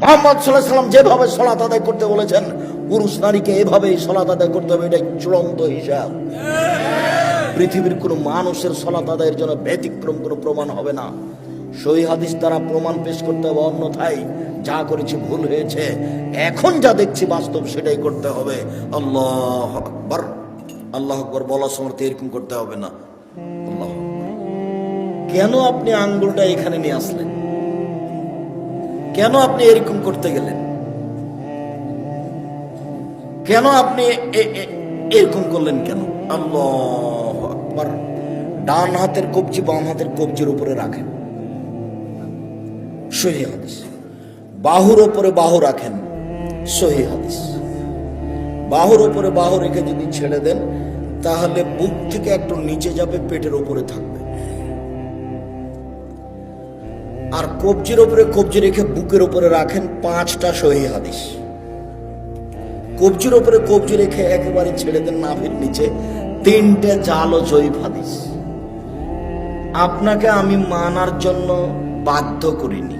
মুহাম্মদ সাল্লাল্লাহু আলাইহি ওয়াসাল্লাম যেভাবে সালাত আদায় করতে বলেছেন, পুরুষ নারীকে এভাবেই সালাত আদায় করতে হবে। এটা চূড়ান্ত হিসাব। পৃথিবীর কোনো মানুষের সালাত আদায়ের জন্য ব্যতিক্রম কোনো প্রমাণ হবে না। সহিহ হাদিস দ্বারা প্রমাণ পেশ করতে হবে, অন্যথায় যা করেছি ভুল হয়েছে। এখন যা দেখছি বাস্তব সেটাই করতে হবে। আল্লাহু আকবার। আল্লাহু আকবার বলার সময় এরকম করতে হবে না। আল্লাহু আকবার। কেন আপনি আঙ্গুলটা এখানে নিয়ে আসলেন? কেন আপনি এরকম করতে গেলেন? কেন আপনি এরকম করলেন কেন? আল্লাহু আকবার। ডান হাতের কবজি বাম হাতের কবজির উপরে রাখেন, সহিহ হাদিস। বাহুর উপরে বাহু রাখেন, সহিহ হাদিস। বাহুর উপরে বাহু রেখে যদি ছেড়ে দেন তাহলে বুক থেকে একটু নিচে যাবে, পেটের উপরে থাকবে। আর কবজির উপরে কবজি রেখে বুকের উপরে রাখেন, 5টা সহিহ হাদিস। কবজির উপরে কবজি রেখে একেবারে ছেড়ে দেন নাভির নিচে, 3টে জাল ও জয়ীফ হাদিস। আপনাকে আমি মানার জন্য বাধ্য করিনি,